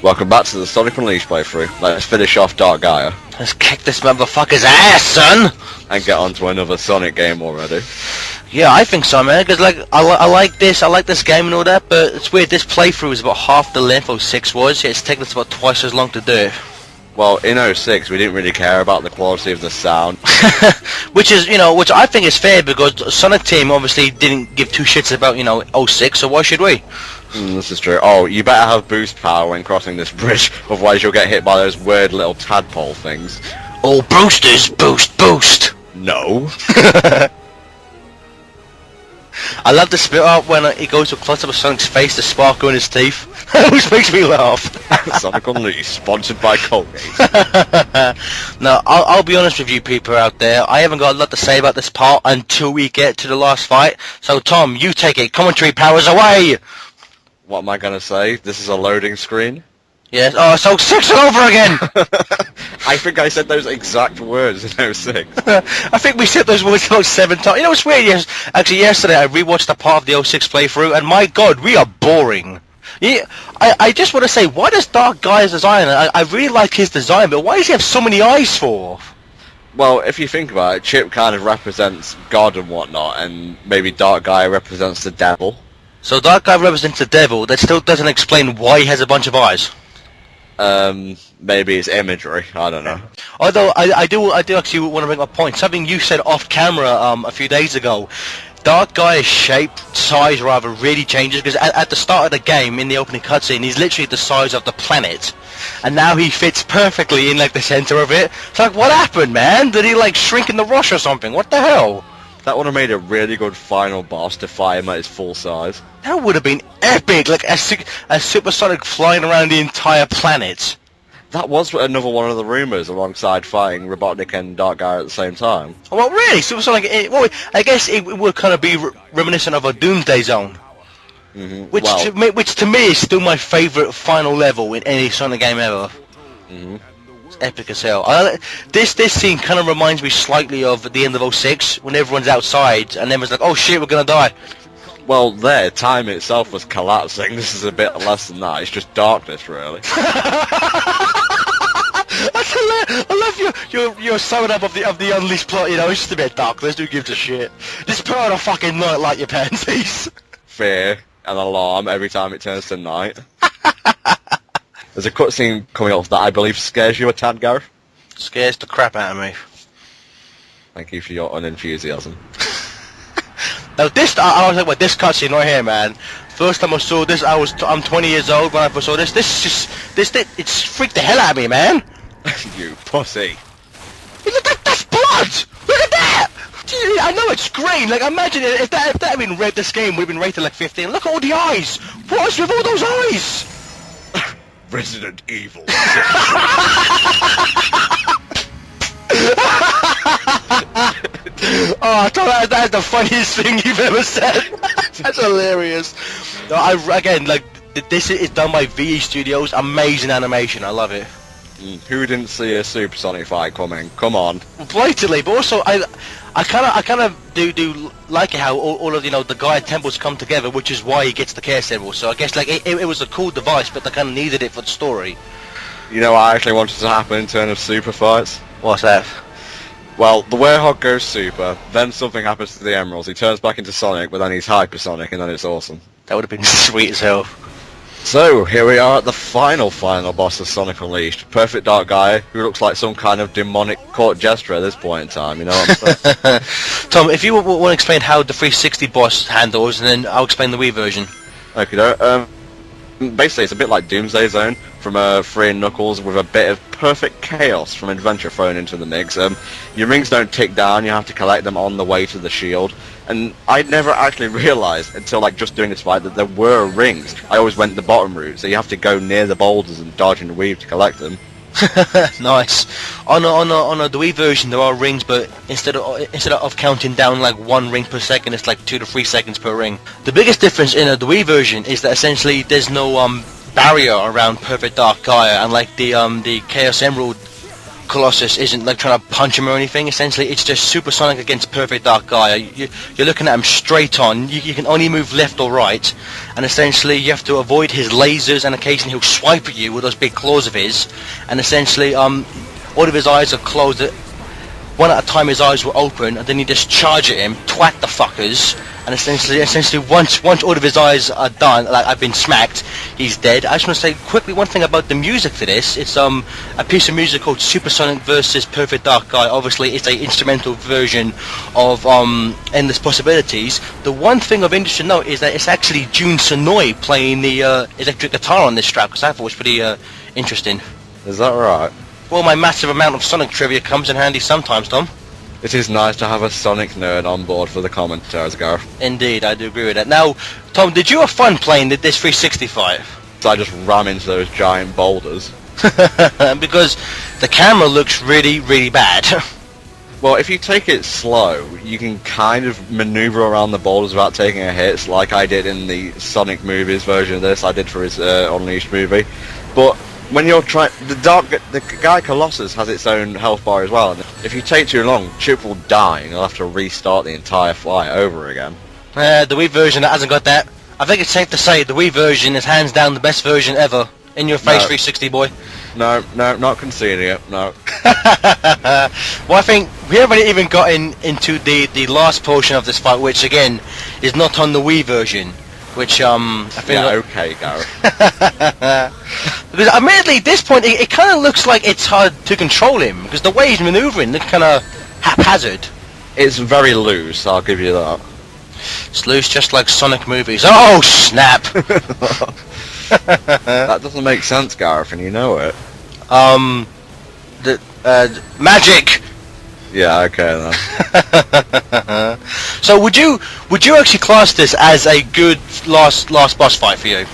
Welcome back to the Sonic Unleashed playthrough. Let's finish off Dark Gaia Let's kick this motherfucker's ass, son! and get on to another Sonic game already. Yeah, I think so, man, because like, I like this game and all that, but it's weird, this playthrough is about half the length of 6 was, yet it's taken us about twice as long to do. Well, in 06 we didn't really care about the quality of the sound. which I think is fair, because Sonic Team obviously didn't give two shits about, 06, so why should we? This is true. Oh, you better have boost power when crossing this bridge, otherwise you'll get hit by those weird little tadpole things. All boosters, boost! No. I love the spit up when he goes to close up of Sonic's face, the sparkle in his teeth, which makes me laugh. Sonic Unleashed, sponsored by Colgate. Now, I'll be honest with you people out there, I haven't got a lot to say about this part until we get to the last fight, so Tom, you take it, commentary powers away! What am I gonna say? This is a loading screen? Yes, oh, so 6 all over again! I think I said those exact words in 06. I think we said those words about 7 times. You know what's weird? Yes, actually yesterday I rewatched a part of the 06 playthrough, and my god, we are boring. Yeah, I just want to say, why does Dark Gaia's design, I really like his design, but why does he have so many eyes for? Well, if you think about it, Chip kind of represents God and whatnot, and maybe Dark Gaia represents the devil. So Dark Gaia represents the devil, that still doesn't explain why he has a bunch of eyes. Maybe it's imagery, I don't know. Although, I do actually want to bring up a point, something you said off camera a few days ago. Dark Gaia's shape, size rather, really changes, because at the start of the game, in the opening cutscene, he's literally the size of the planet. And now he fits perfectly in, like, the center of it. It's like, what happened, man? Did he, like, shrink in the rush or something? What the hell? That would have made a really good final boss to fight him at his full size. That would have been epic, like a supersonic flying around the entire planet. That was another one of the rumours, alongside fighting Robotnik and Dark Gaia at the same time. Well, really? Supersonic, well, I guess it would kind of be reminiscent of a Doomsday Zone. Mm-hmm. Which to me is still my favourite final level in any Sonic game ever. Mm-hmm. It's epic as hell. This scene kind of reminds me slightly of the end of 06, when everyone's outside and everyone's like, oh shit, we're gonna die. Well, time itself was collapsing. This is a bit less than that. It's just darkness, really. I love your summing up of the Unleashed plot, it's just a bit darkness, who gives a shit? Just put on a fucking night light, your pansies. Fear and alarm every time it turns to night. There's a cutscene coming up that I believe scares you a tad, Gareth. Scares the crap out of me. Thank you for your unenthusiasm. Now I was talking about this cutscene right here, man. First time I saw this, I'm 20 years old when I first saw this. It's freaked the hell out of me, man. You pussy. Look, that's blood! Look at that! Gee, I know it's green, like imagine if that had been red, this game would have been rated like 15. Look at all the eyes! What is with all those eyes? Resident Evil. Oh, that's the funniest thing you've ever said. That's hilarious. No, again, like, this is done by VE Studios. Amazing animation. I love it. Who didn't see a supersonic fight coming? Come on. Blatantly, but also I kind of do like it how all of the Gaia temples come together, which is why he gets the Chaos Emerald. So I guess like it was a cool device, but they kind of needed it for the story. You know what I actually wanted to happen in terms of super fights? What's that? Well, the Werehog goes super, then something happens to the Emeralds, he turns back into Sonic, but then he's hypersonic, and then it's awesome. That would have been sweet as hell. So, here we are at the final boss of Sonic Unleashed. Perfect Dark Gaia, who looks like some kind of demonic court jester at this point in time, you know what I'm saying? Tom, if you want to explain how the 360 boss handles, and then I'll explain the Wii version. Okay, basically it's a bit like Doomsday Zone from 3 and Knuckles, with a bit of perfect chaos from Adventure thrown into the mix. Your rings don't tick down, you have to collect them on the way to the shield. And I never actually realised until like just doing this fight that there were rings. I always went the bottom route, so you have to go near the boulders and dodge and weave to collect them. Nice. On the Wii version there are rings, but instead of counting down like 1 ring per second, it's like 2 to 3 seconds per ring. The biggest difference in the Wii version is that essentially there's no barrier around Perfect Dark Gaia, and like the Chaos Emerald Colossus isn't like trying to punch him or anything. Essentially, it's just Supersonic against Perfect Dark Gaia. You're looking at him straight on. You can only move left or right, and essentially you have to avoid his lasers, and occasionally he'll swipe at you with those big claws of his. And essentially, all of his eyes are closed. One at a time, his eyes will open, and then you just charge at him, twat the fuckers, and essentially once all of his eyes are done, like I've been smacked, he's dead. I just want to say quickly one thing about the music for this. It's a piece of music called Supersonic versus Perfect Dark Gaia. Obviously, it's a instrumental version of Endless Possibilities. The one thing of interest to note is that it's actually Jun Sonoy playing the electric guitar on this track, which I thought was pretty interesting. Is that right? Well, my massive amount of Sonic trivia comes in handy sometimes, Tom. It is nice to have a Sonic nerd on board for the commentaries, Gareth. Indeed, I do agree with that. Now, Tom, did you have fun playing this 365? So I just ram into those giant boulders. Because the camera looks really, really bad. Well, if you take it slow, you can kind of maneuver around the boulders without taking a hit, like I did in the Sonic movies version of this. I did for his Unleashed movie. But when you're trying, the guy Colossus has its own health bar as well, and if you take too long, Chip will die and you'll have to restart the entire fight over again. The Wii version that hasn't got that. I think it's safe to say the Wii version is hands down the best version ever. In your face, 360 boy. No, not conceding it, no. Well, I think we haven't even gotten into the last portion of this fight, which again is not on the Wii version. Which I think. Yeah, okay, Gareth. Because admittedly, at this point, it kind of looks like it's hard to control him because the way he's maneuvering looks kind of haphazard. It's very loose, I'll give you that. It's loose, just like Sonic movies. Oh snap! That doesn't make sense, Gareth, and you know it. The magic. Yeah, okay then. So would you actually class this as a good last boss fight for you?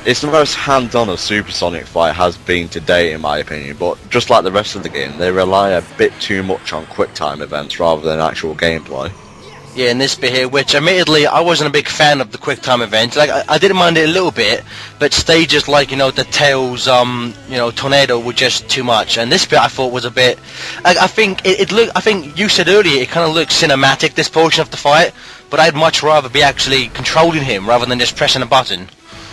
It's the most hands-on a Supersonic fight has been to date, in my opinion, but just like the rest of the game, they rely a bit too much on quick-time events rather than actual gameplay. Yeah, in this bit here, which admittedly I wasn't a big fan of the quick time event. Like I didn't mind it a little bit, but stages like the Tails tornado were just too much. And this bit I thought was a bit. I think it looked. I think you said earlier it kind of looked cinematic, this portion of the fight. But I'd much rather be actually controlling him rather than just pressing a button.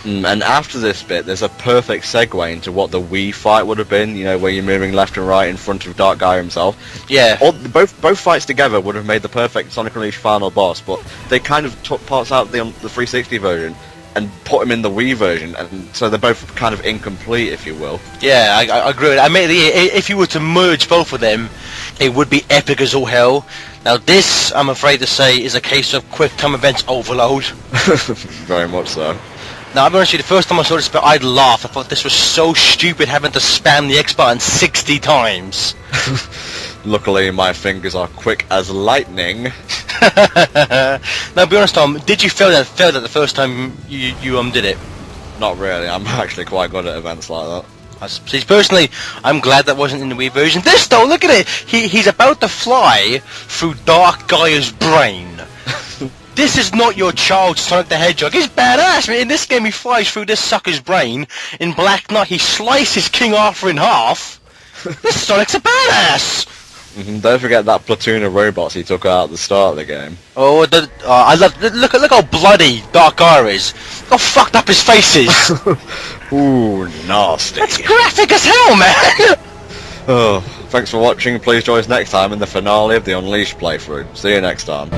And after this bit, there's a perfect segue into what the Wii fight would have been, where you're moving left and right in front of Dark Gaia himself. Yeah. Both fights together would have made the perfect Sonic Unleashed final boss, but they kind of took parts out of the 360 version and put him in the Wii version, and so they're both kind of incomplete, if you will. Yeah, I agree with that. I mean, if you were to merge both of them, it would be epic as all hell. Now this, I'm afraid to say, is a case of quick time events overload. Very much so. Now, I'll be honest with you, the first time I saw this bit, I'd laugh. I thought this was so stupid having to spam the X button 60 times. Luckily, my fingers are quick as lightning. Now, be honest, Tom, did you fail that the first time you did it? Not really, I'm actually quite good at events like that. See, personally, I'm glad that wasn't in the Wii version. This, though, look at it! He's about to fly through Dark Gaia's brain. This is not your child's Sonic the Hedgehog. He's badass. I mean, in this game, he flies through this sucker's brain. In Black Knight, he slices King Arthur in half. This Sonic's a badass. Don't forget that platoon of robots he took out at the start of the game. Oh, I love. Look how bloody Dark Gaia is. Look how fucked up his face is. Ooh, nasty. That's graphic as hell, man. Oh, thanks for watching. Please join us next time in the finale of the Unleashed playthrough. See you next time.